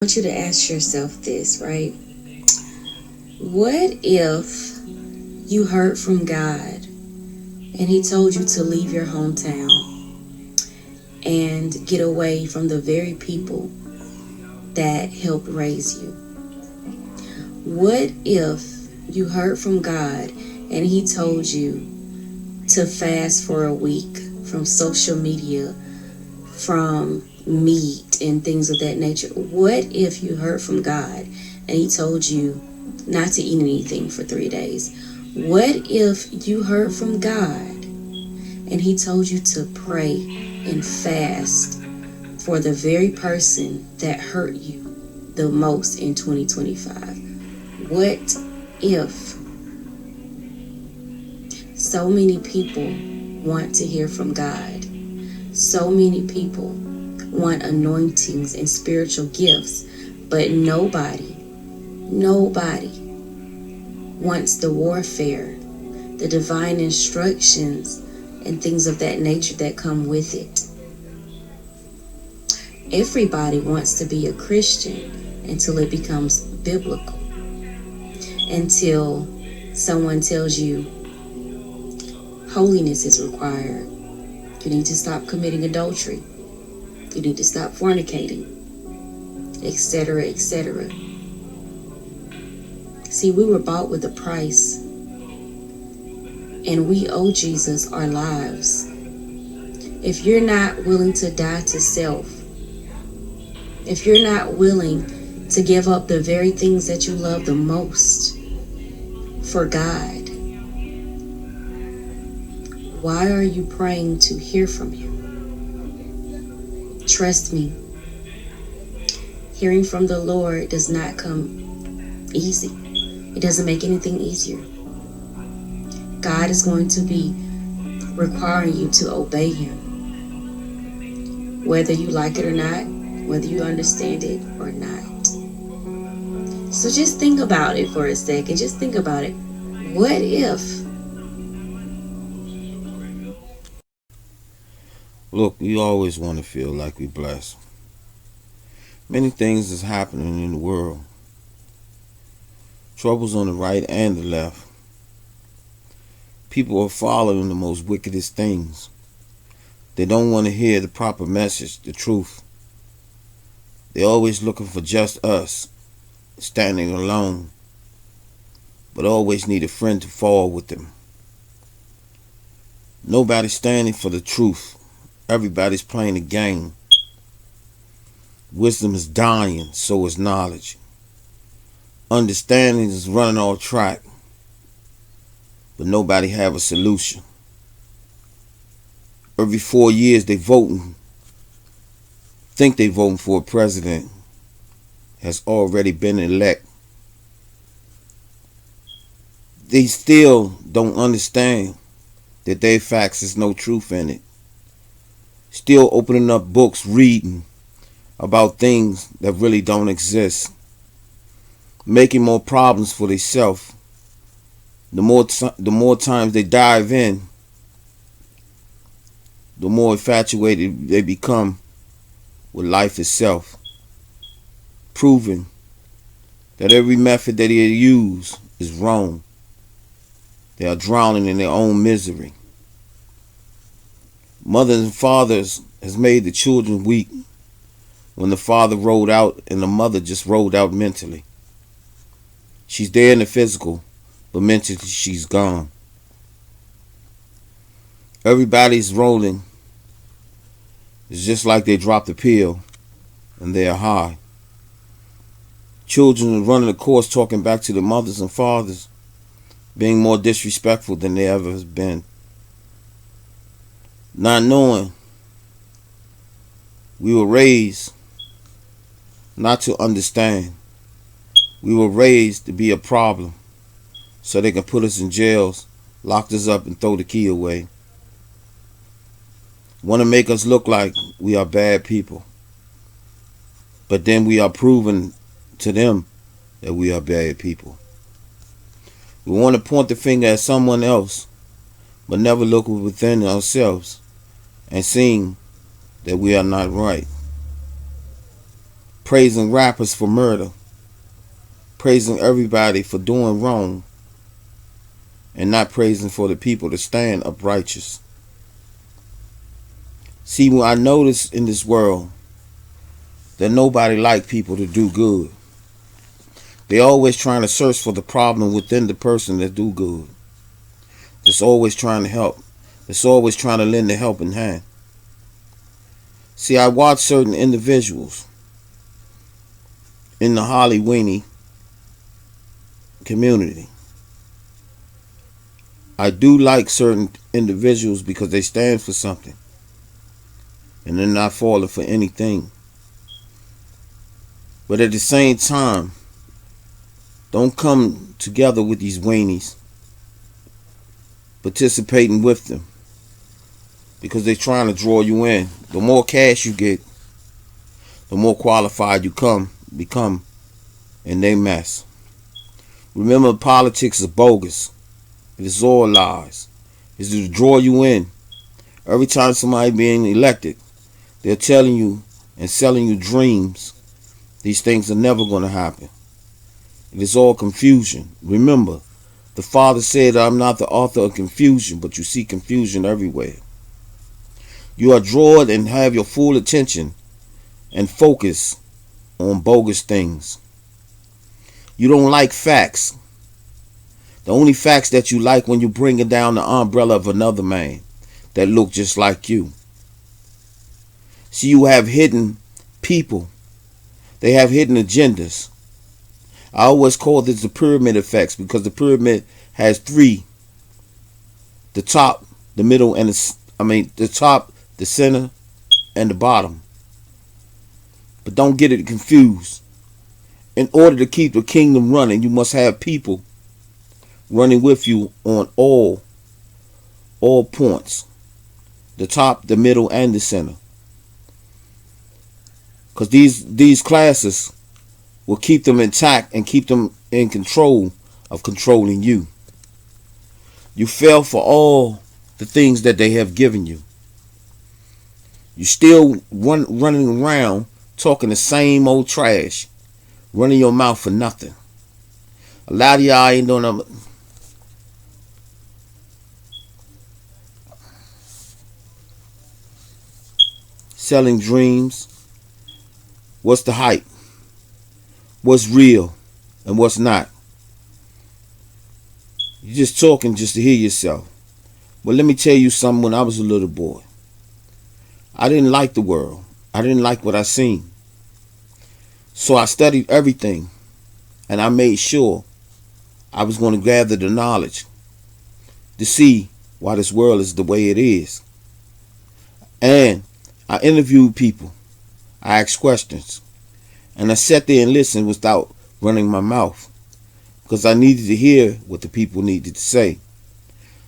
want you to ask yourself this, right? What if you heard from God and He told you to leave your hometown and get away from the very people that helped raise you? What if you heard from God and He told you to fast for a week from social media, from meat and things of that nature? What if you heard from God and He told you not to eat anything for 3 days? What if you heard from God and He told you to pray and fast for the very person that hurt you the most in 2025? What if? So many people want to hear from God. So many people want anointings and spiritual gifts, but nobody wants the warfare, the divine instructions, and things of that nature that come with it. Everybody wants to be a Christian until it becomes biblical, until someone tells you holiness is required. You need to stop committing adultery. You need to stop fornicating, etc., etc. See, we were bought with a price, and we owe Jesus our lives. If you're not willing to die to self, if you're not willing to give up the very things that you love the most for God, why are you praying to hear from Him? Trust me, hearing from the Lord does not come easy. It doesn't make anything easier. God is going to be requiring you to obey Him, whether you like it or not, whether you understand it or not. So just think about it for a second. Just think about it. What if? Look, we always want to feel like we're blessed. Many things is happening in the world. Troubles on the right and the left. People are following the most wickedest things. They don't want to hear the proper message, the truth. They're always looking for just us, standing alone, but always need a friend to fall with them. Nobody's standing for the truth. Everybody's playing a game. Wisdom is dying, so is knowledge. Understanding is running off track, but nobody have a solution. Every 4 years they think they voting for a president has already been elect. They still don't understand that their facts is no truth in it. Still opening up books, reading about things that really don't exist. Making more problems for themselves. The more times they dive in, the more infatuated they become with life itself. Proving that every method that they use is wrong. They are drowning in their own misery. Mothers and fathers has made the children weak when the father rolled out and the mother just rolled out mentally. She's there in the physical, but mentally she's gone. Everybody's rolling. It's just like they dropped a pill and they're high. Children are running the course talking back to the mothers and fathers, being more disrespectful than they ever has been. Not knowing we were raised not to understand. We were raised to be a problem so they can put us in jails, lock us up, and throw the key away. Want to make us look like we are bad people. But then we are proving to them that we are bad people. We want to point the finger at someone else, but never look within ourselves and seeing that we are not right. praising rappers for murder, praising everybody for doing wrong, and not praising for the people to stand up righteous. See, when I notice in this world that nobody like people to do good. They always trying to search for the problem within the person that do good. That's always trying to help. That's always trying to lend a helping hand. See, I watch certain individuals in the Holly Weenie community. I do like certain individuals because they stand for something. And they're not falling for anything. But at the same time, don't come together with these weenies, participating with them, because they're trying to draw you in. The more cash you get, the more qualified you become in their mess. Remember, politics is bogus. It is all lies. It's to draw you in. Every time somebody being elected, they're telling you and selling you dreams. These things are never going to happen. It is all confusion. Remember, the Father said, I'm not the author of confusion, but you see confusion everywhere. You are drawn and have your full attention and focus on bogus things. You don't like facts. The only facts that you like when you bring it down the umbrella of another man that look just like you. See, you have hidden people. They have hidden agendas. I always call this the pyramid effects because the pyramid has three. The top, the middle, and the top, the center, and the bottom. But don't get it confused. In order to keep the kingdom running, you must have people running with you on all points. The top, the middle, and the center. Because these classes will keep them intact and keep them in control of controlling you. You fell for all the things that they have given you. You still running around talking the same old trash, running your mouth for nothing. A lot of y'all ain't doing nothing. Selling dreams. What's the hype? What's real and what's not? You're just talking just to hear yourself. But let me tell you something. When I was a little boy, I didn't like the world. I didn't like what I seen. So I studied everything, and I made sure I was going to gather the knowledge to see why this world is the way it is. And I interviewed people. I asked questions. And I sat there and listened without running my mouth, because I needed to hear what the people needed to say.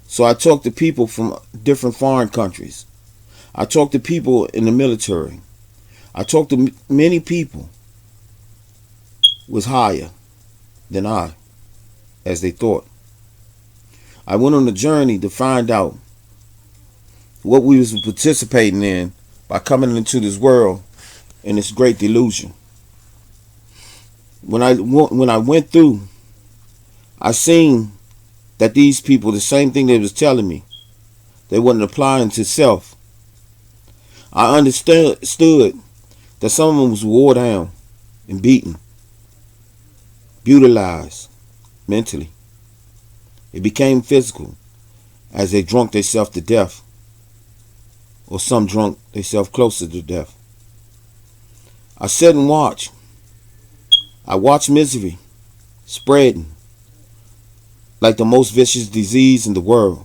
So I talked to people from different foreign countries. I talked to people in the military. I talked to many people was higher than I, as they thought. I went on a journey to find out what we was participating in by coming into this world in this great delusion. When I went through, I seen that these people, the same thing they was telling me, they wasn't applying to self. I understood that some of them was wore down and beaten, brutalized mentally. It became physical as they drunk themselves to death, or some drunk themselves closer to death. I sat and watched. I watched misery spreading like the most vicious disease in the world,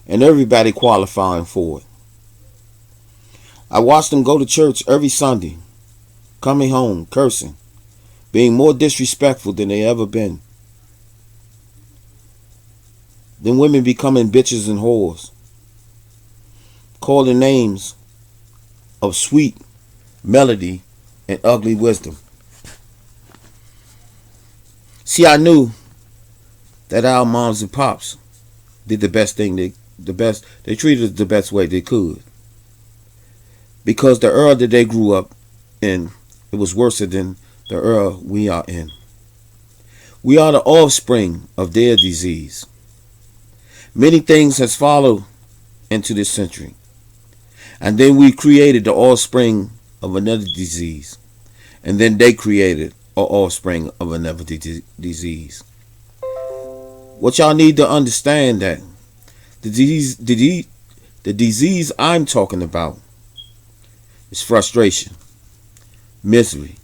and everybody qualifying for it. I watched them go to church every Sunday, coming home cursing, being more disrespectful than they ever been. Then women becoming bitches and whores, calling names of sweet melody and ugly wisdom. See, I knew that our moms and pops did the best thing. They treated us the best way they could, because the earl that they grew up in, it was worse than the era we are in. We are the offspring of their disease. Many things has followed into this century. And then we created the offspring of another disease. And then they created an offspring of another disease. What y'all need to understand that the disease I'm talking about is frustration, misery,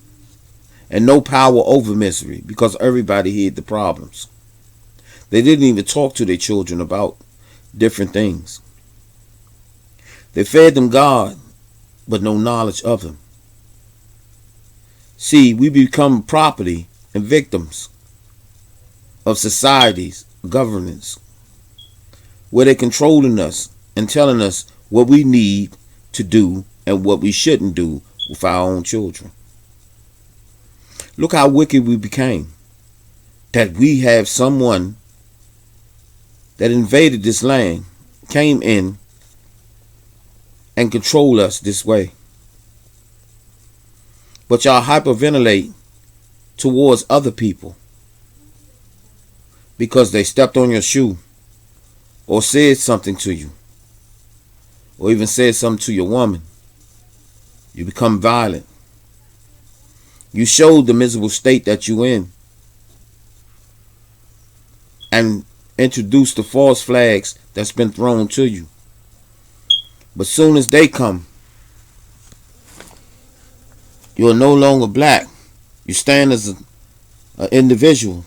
and no power over misery because everybody hid the problems. They didn't even talk to their children about different things. They fed them God, but no knowledge of Him. See, we become property and victims of society's governance, where they're controlling us and telling us what we need to do and what we shouldn't do with our own children. Look how wicked we became. That we have someone that invaded this land, came in, and control us this way. But y'all hyperventilate towards other people because they stepped on your shoe or said something to you or even said something to your woman. You become violent. You showed the miserable state that you in and introduced the false flags that's been thrown to you. But soon as they come, you're no longer black. You stand as an individual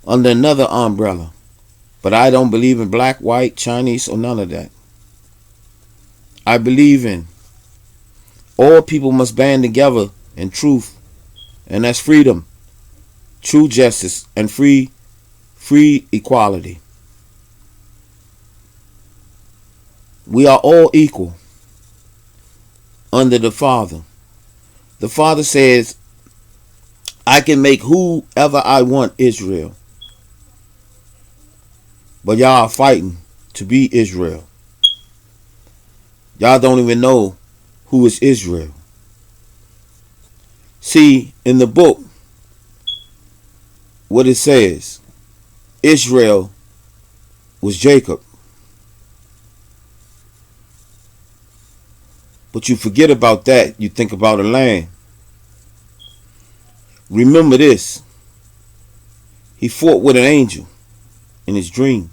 under another umbrella. But I don't believe in black, white, Chinese, or none of that. I believe in all people must band together in truth, and that's freedom, true justice, and free equality. We are all equal under the Father. The Father says, I can make whoever I want Israel. But y'all are fighting to be Israel. Y'all don't even know who is Israel. See, in the book, what it says, Israel was Jacob. But you forget about that. You think about a land. Remember this. He fought with an angel in his dream.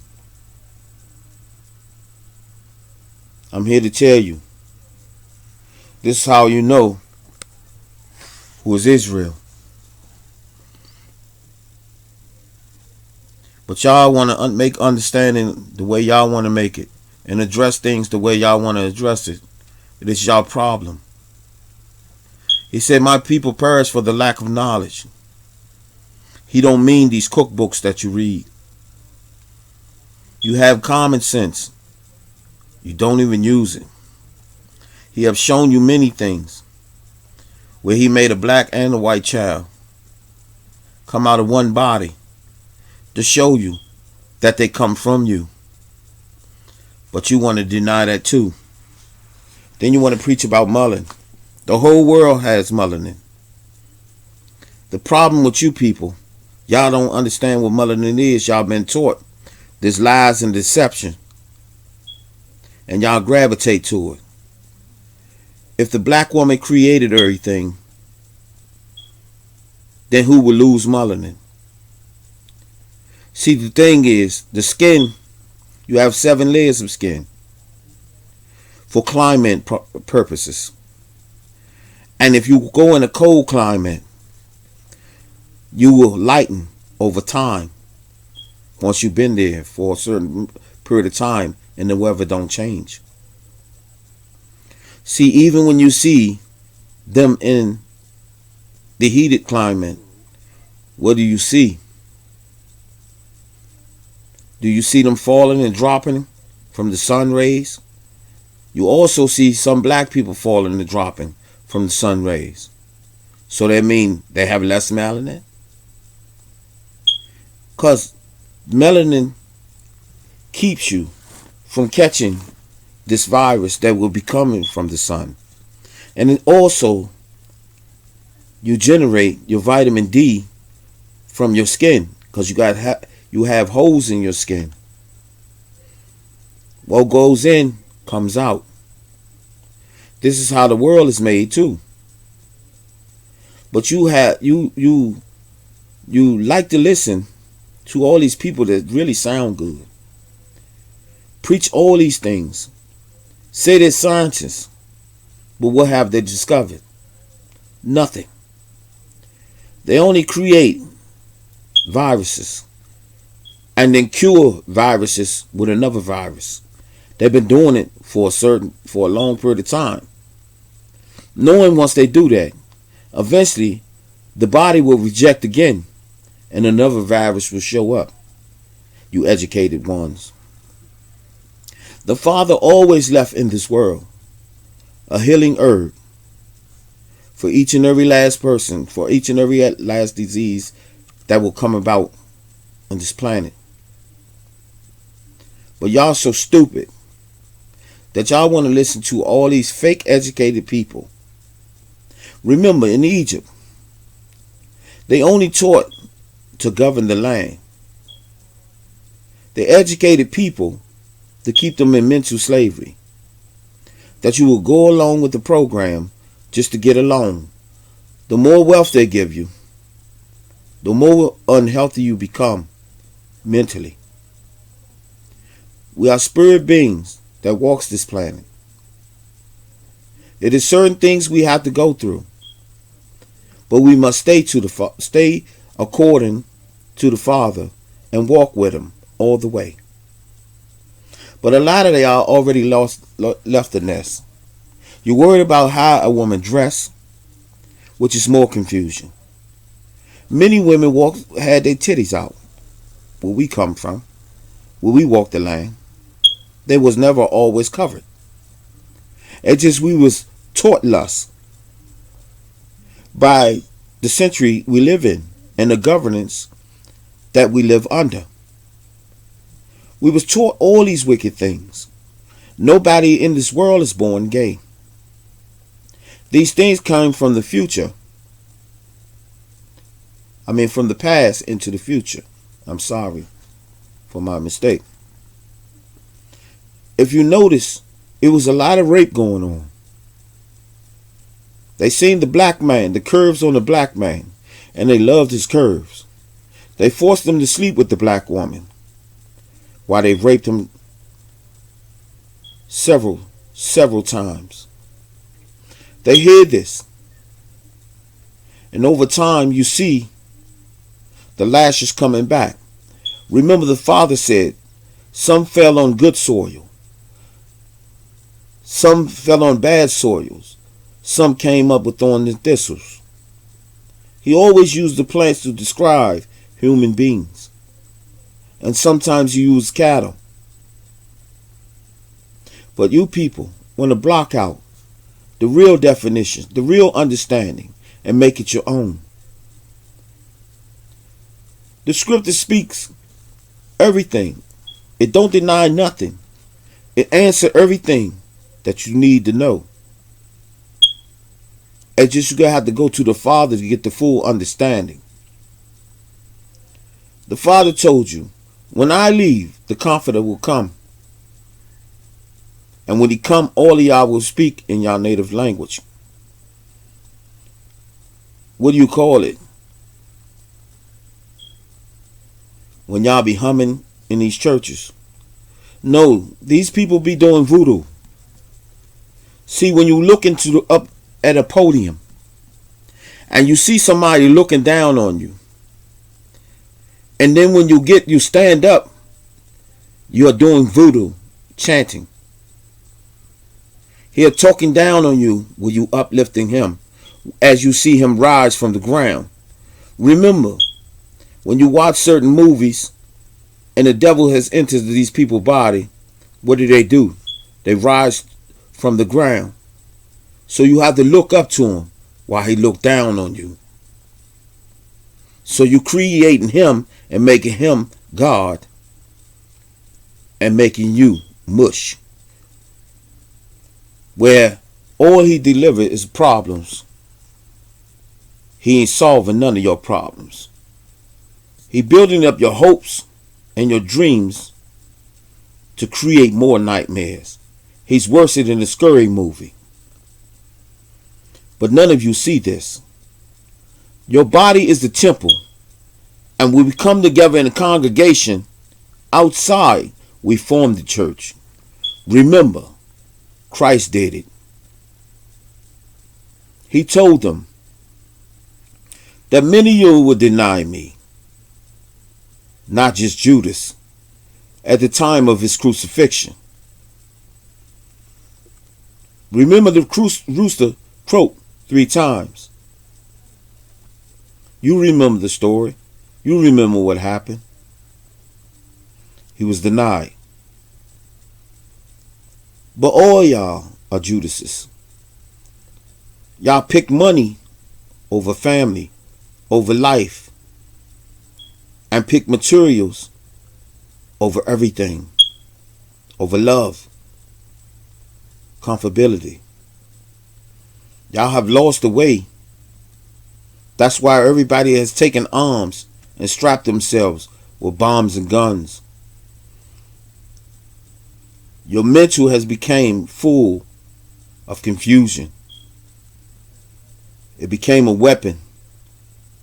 I'm here to tell you. This is how you know who is Israel. But y'all want to make understanding the way y'all want to make it and address things the way y'all want to address it. It is y'all problem. He said, my people perish for the lack of knowledge. He don't mean these cookbooks that you read. You have common sense. You don't even use it. He have shown you many things where he made a black and a white child come out of one body to show you that they come from you. But you want to deny that too. Then you want to preach about melanin. The whole world has melanin. The problem with you people, y'all don't understand what melanin is. Y'all been taught there's lies and deception. And y'all gravitate to it. If the black woman created everything, then who would lose melanin? See, the thing is, the skin, you have 7 layers of skin for climate purposes. And if you go in a cold climate, you will lighten over time once you've been there for a certain period of time and the weather don't change. See, even when you see them in the heated climate, what do you see? Do you see them falling and dropping from the sun rays? You also see some black people falling and dropping from the sun rays. So that means they have less melanin? Because melanin keeps you from catching this virus that will be coming from the sun. And it also you generate your vitamin D from your skin because you have holes in your skin. What goes in comes out. This is how the world is made too. But you like to listen to all these people that really sound good. Preach all these things. Say they're scientists. But what have they discovered? Nothing. They only create viruses and then cure viruses with another virus. They've been doing it for a long period of time. Knowing once they do that, eventually the body will reject again and another virus will show up. You educated ones. The Father always left in this world a healing herb for each and every last person, for each and every last disease that will come about on this planet. But y'all so stupid that y'all want to listen to all these fake educated people. Remember, in Egypt, they only taught to govern the land. They educated people to keep them in mental slavery. That you will go along with the program just to get along. The more wealth they give you, the more unhealthy you become mentally. We are spirit beings that walks this planet. It is certain things we have to go through, but we must stay according to the Father and walk with Him all the way. But a lot of y'all already left the nest. You're worried about how a woman dress, which is more confusion. Many women had their titties out, where we come from, where we walk the land. They was never always covered. It's just we was taught lust by the century we live in and the governance that we live under. We was taught all these wicked things. Nobody in this world is born gay. These things come from the future. From the past into the future. I'm sorry for my mistake. If you notice, it was a lot of rape going on. They seen the black man, the curves on the black man, and they loved his curves. They forced him to sleep with the black woman while they raped him several times. They hid this. And over time, you see the lashes coming back. Remember, the Father said, some fell on good soil. Some fell on bad soils. Some came up with thorns and thistles. He always used the plants to describe human beings. And sometimes he used cattle. But you people want to block out the real definition, the real understanding, and make it your own. The scripture speaks everything. It don't deny nothing. It answers everything that you need to know. It's just you're going to have to go to the Father to get the full understanding. The Father told you, when I leave, the Comforter will come. And when He come, all of y'all will speak in your native language. What do you call it? When y'all be humming in these churches. No, these people be doing voodoo. See, when you look up at a podium and you see somebody looking down on you, and then when you stand up, you are doing voodoo, chanting. He are talking down on you when you uplifting him as you see him rise from the ground. Remember, when you watch certain movies and the devil has entered these people's body, what do? They rise from the ground. So you have to look up to him while he look down on you. So you creating him and making him God and making you mush. Where all he delivered is problems. he ain't solving none of your problems. He building up your hopes and your dreams to create more nightmares. He's worse than the Scurry movie. But none of you see this. Your body is the temple, and when we come together in a congregation outside, we form the church. Remember, Christ did it. He told them that many of you will deny me, not just Judas, at the time of his crucifixion. Remember, the rooster crowed 3 times. You remember the story. You remember what happened. He was denied. But all y'all are Judases. Y'all pick money over family, over life, and pick materials over everything, over love, comfortability. Y'all have lost the way. That's why everybody has taken arms and strapped themselves with bombs and guns. Your mental has become full of confusion. It became a weapon.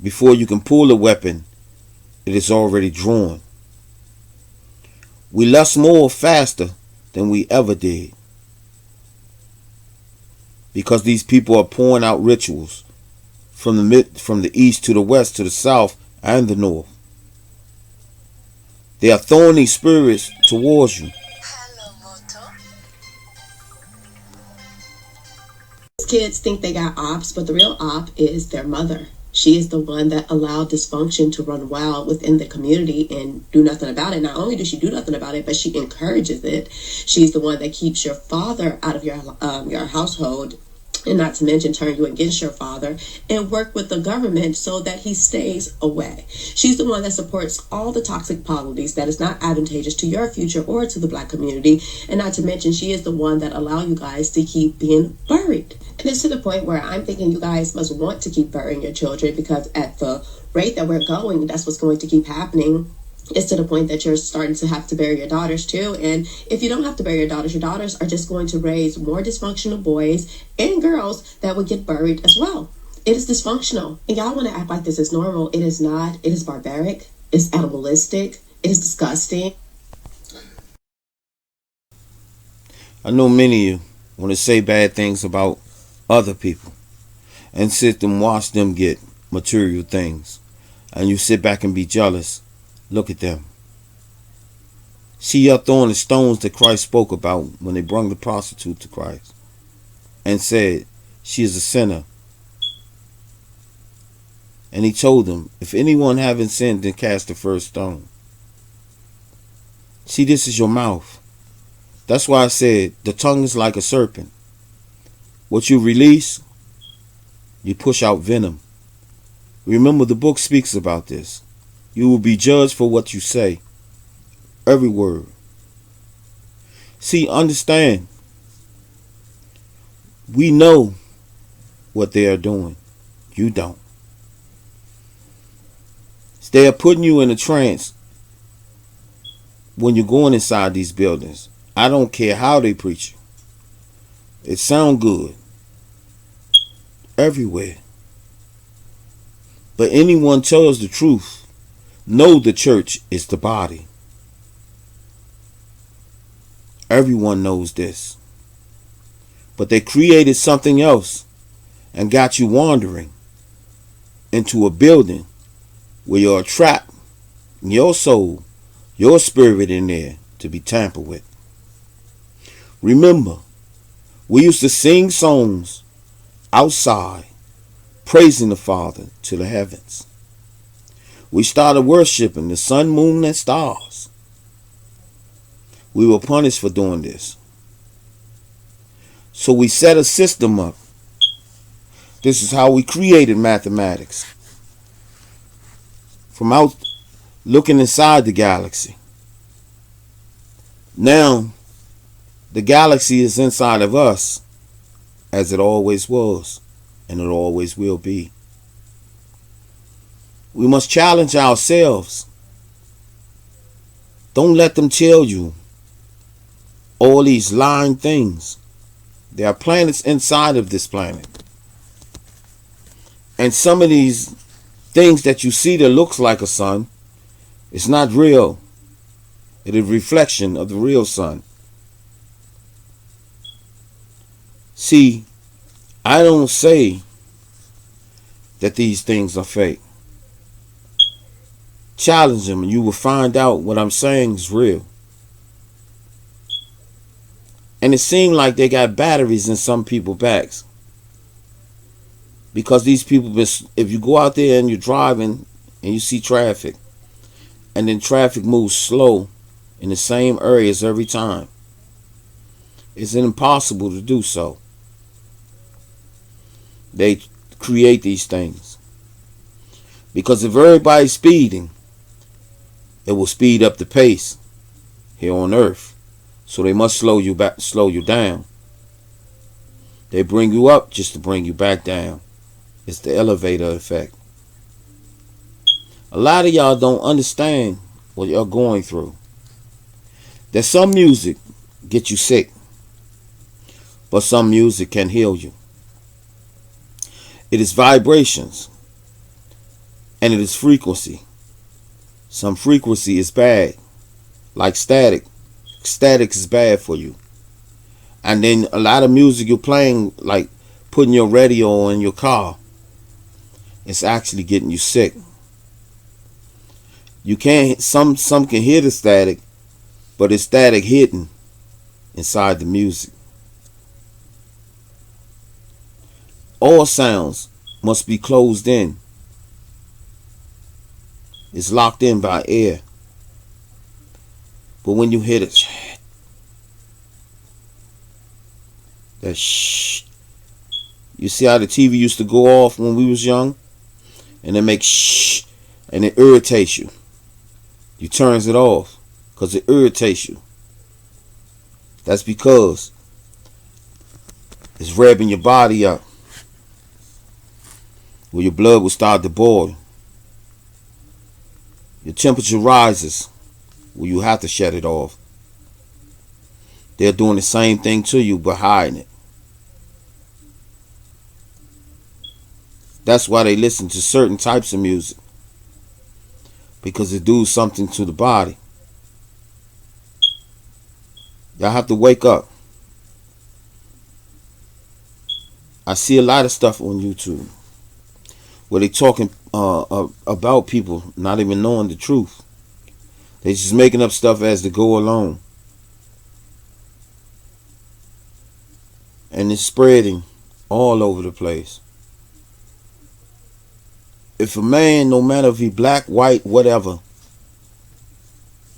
Before you can pull a weapon, it is already drawn. We lust more faster than we ever did, because these people are pouring out rituals from the east to the west to the south and the north. They are throwing these spirits towards you. Kids think they got ops, but the real op is their mother. She is the one that allowed dysfunction to run wild within the community and do nothing about it. Not only does she do nothing about it, but she encourages it. She's the one that keeps your father out of your household, and not to mention turn you against your father, and work with the government so that he stays away. She's the one that supports all the toxic policies that is not advantageous to your future or to the Black community, and not to mention she is the one that allow you guys to keep being buried. And it's to the point where I'm thinking you guys must want to keep burying your children, because at the rate that we're going, that's what's going to keep happening. It's to the point that you're starting to have to bury your daughters too. And if you don't have to bury your daughters are just going to raise more dysfunctional boys and girls that would get buried as well. It is dysfunctional. And y'all want to act like this is normal. It is not. It is barbaric. It's animalistic. It is disgusting. I know many of you want to say bad things about other people and sit and watch them get material things. And you sit back and be jealous. Look at them. See y'all throwing the stones that Christ spoke about when they brought the prostitute to Christ and said she is a sinner. And he told them, if anyone haven't sinned, then cast the first stone. See, this is your mouth. That's why I said the tongue is like a serpent. What you release, you push out venom. Remember, the book speaks about this. You will be judged for what you say. Every word. See, understand. We know what they are doing. You don't. They are putting you in a trance when you're going inside these buildings. I don't care how they preach you. It sounds good. Everywhere. But anyone tells the truth, know the church is the body. Everyone knows this. But they created something else and got you wandering into a building where you're trapped, your soul, your spirit in there to be tampered with. Remember, we used to sing songs outside, praising the Father to the heavens. We started worshiping the sun, moon, and stars. We were punished for doing this. So we set a system up. This is how we created mathematics. From out looking inside the galaxy. Now, the galaxy is inside of us, as it always was, and it always will be. We must challenge ourselves. Don't let them tell you all these lying things. There are planets inside of this planet. And some of these things that you see that looks like a sun, it's not real. It is a reflection of the real sun. See, I don't say that these things are fake. Challenge them and you will find out what I'm saying is real. And it seemed like they got batteries in some people's backs. Because these people, if you go out there and you're driving and you see traffic, and then traffic moves slow in the same areas every time, it's impossible to do so. They create these things. Because if everybody's speeding, it will speed up the pace here on earth. So they must slow you down. They bring you up just to bring you back down. It's the elevator effect. A lot of y'all don't understand what you're going through. There's some music get you sick, but some music can heal you. It is vibrations, and it is frequency. Some frequency is bad, like static. Static is bad for you. And then a lot of music you're playing, like putting your radio on in your car, it's actually getting you sick. You can't, some can hear the static, but it's static hidden inside the music. All sounds must be closed in. It's locked in by air. But when you hear it, that shh, you see how the TV used to go off when we was young? And it makes shh, and it irritates you. You turns it off because it irritates you. That's because it's revving your body up, where your blood will start to boil. Your temperature rises, where you have to shut it off. They're doing the same thing to you, but hiding it. That's why they listen to certain types of music, because it does something to the body. Y'all have to wake up. I see a lot of stuff on YouTube where they talking about people not even knowing the truth. They just making up stuff as they go along. And it's spreading all over the place. If a man, no matter if he black, white, whatever,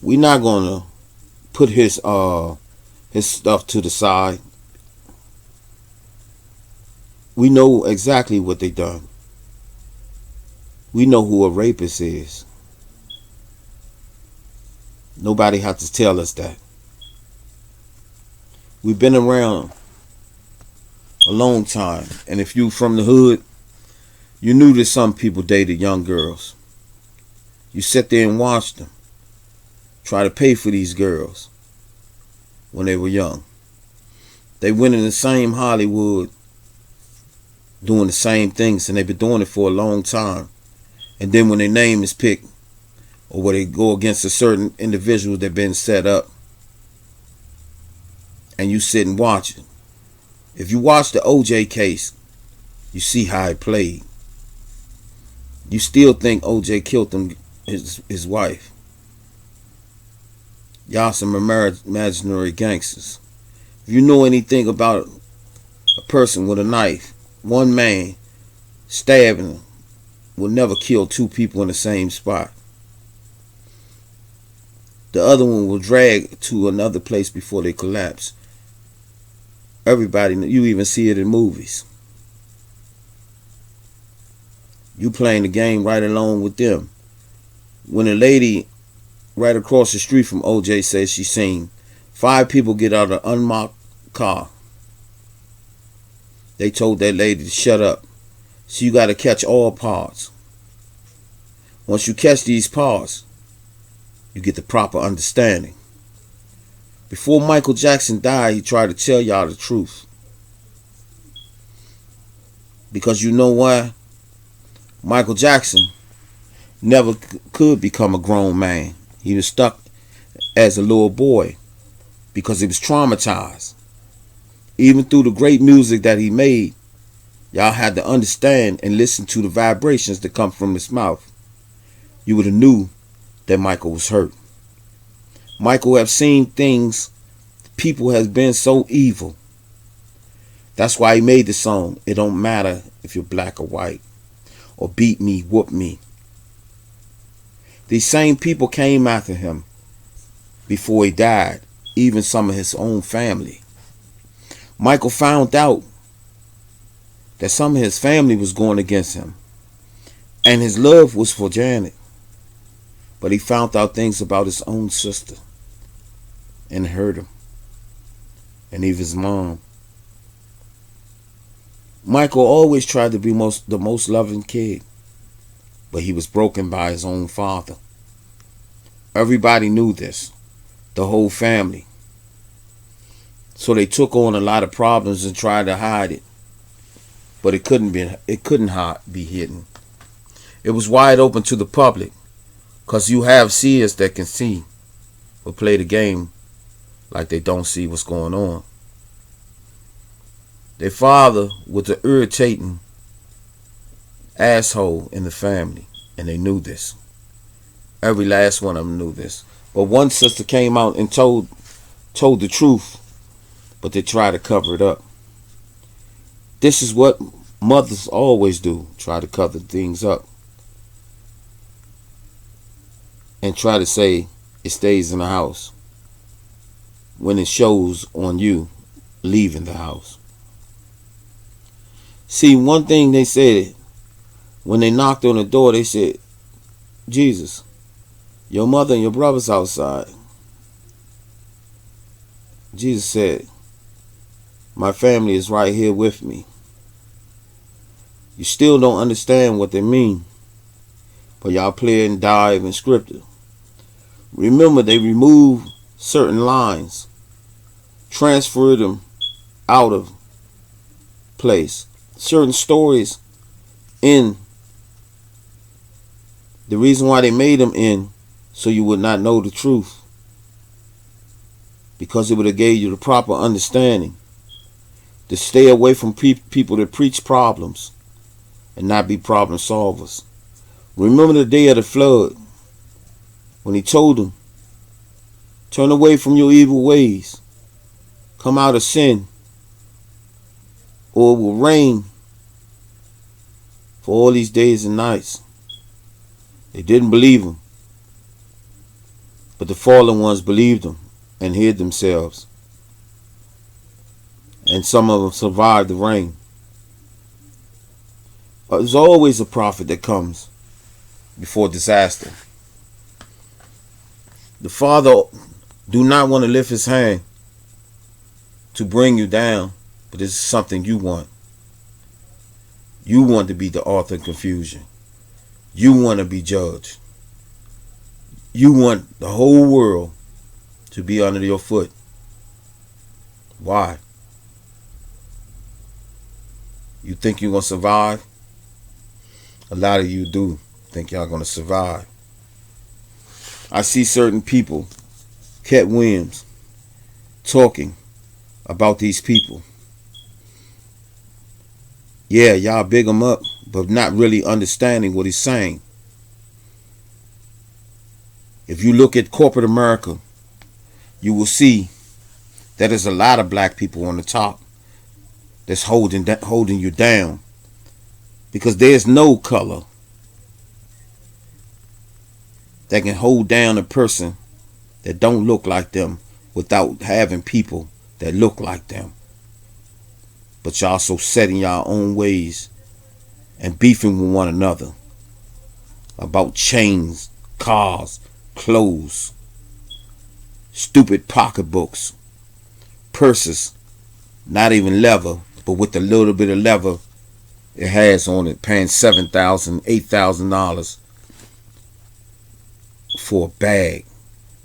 we're not gonna put his stuff to the side. We know exactly what they done. We know who a rapist is. Nobody has to tell us that. We've been around a long time, and if you from the hood, you knew that some people dated young girls. You sit there and watched them try to pay for these girls when they were young. They went in the same Hollywood doing the same things, and they've been doing it for a long time. And then when their name is picked, or where they go against a certain individual that's been set up, and you sit and watch it. If you watch the OJ case, you see how it played. You still think OJ killed his wife. Y'all some imaginary gangsters. If you know anything about a person with a knife, one man stabbing will never kill two people in the same spot. The other one will drag to another place before they collapse. Everybody, you even see it in movies. You playing the game right along with them. When a lady right across the street from OJ says she seen 5 people get out of an unmarked car, they told that lady to shut up. So you got to catch all parts. Once you catch these parts, you get the proper understanding. Before Michael Jackson died, he tried to tell y'all the truth. Because you know why? Michael Jackson never could become a grown man. He was stuck as a little boy because he was traumatized. Even through the great music that he made, y'all had to understand and listen to the vibrations that come from his mouth. You would have knew that Michael was hurt. Michael have seen things. People has been so evil. That's why he made the song, "It don't matter if you're black or white, or beat me, whoop me." These same people came after him before he died, even some of his own family. Michael found out that some of his family was going against him, and his love was for Janet. But he found out things about his own sister, and it hurt him, and even his mom. Michael always tried to be the most loving kid, but he was broken by his own father. Everybody knew this, the whole family. So they took on a lot of problems and tried to hide it, but it couldn't be hidden. It was wide open to the public, because you have seers that can see, but play the game like they don't see what's going on. Their father was an irritating asshole in the family, and they knew this. Every last one of them knew this. But one sister came out and told the truth, but they tried to cover it up. This is what mothers always do, try to cover things up. And try to say it stays in the house when it shows on you leaving the house. See, one thing they said, when they knocked on the door, they said, "Jesus, your mother and your brother's outside." Jesus said, "My family is right here with me." You still don't understand what they mean, but y'all play and dive in scripture. Remember, they removed certain lines, transferred them out of place. Certain stories in. The reason why they made them in, so you would not know the truth. Because it would have gave you the proper understanding. To stay away from people that preach problems and not be problem solvers. Remember the day of the flood, when he told them, "Turn away from your evil ways. Come out of sin, or it will rain for all these days and nights." They didn't believe him, but the fallen ones believed him and hid themselves. And some of them survived the rain. There's always a prophet that comes before disaster. The Father do not want to lift his hand to bring you down, but this is something you want. You want to be the author of confusion. You want to be judged. You want the whole world to be under your foot. Why? You think you're going to survive? A lot of you do think y'all going to survive. I see certain people, Cat Williams, talking about these people. Yeah, y'all big him up, but not really understanding what he's saying. If you look at corporate America, you will see that there's a lot of black people on the top that's holding you down, because there's no color that can hold down a person that don't look like them without having people that look like them. But y'all so set in y'all own ways and beefing with one another about chains, cars, clothes, stupid pocketbooks, purses, not even leather, but with the little bit of leather it has on it, paying $7,000, $8,000 for a bag.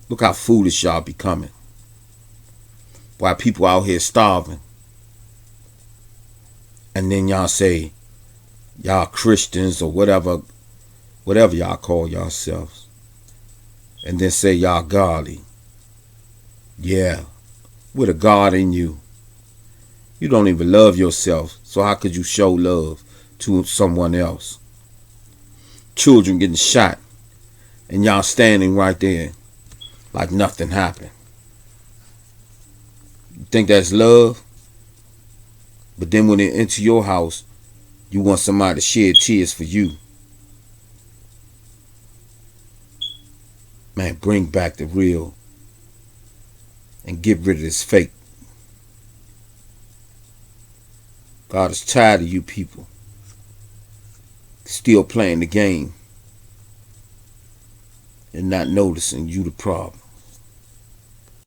Look how foolish y'all becoming. Why people out here starving. And then y'all say y'all Christians or whatever y'all call yourselves. And then say y'all godly. Yeah, with a God in you. You don't even love yourself, so how could you show love to someone else? Children getting shot, and y'all standing right there like nothing happened. You think that's love? But then when they enter your house, you want somebody to shed tears for you. Man, bring back the real and get rid of this fake. God is tired of you people still playing the game and not noticing you the problem.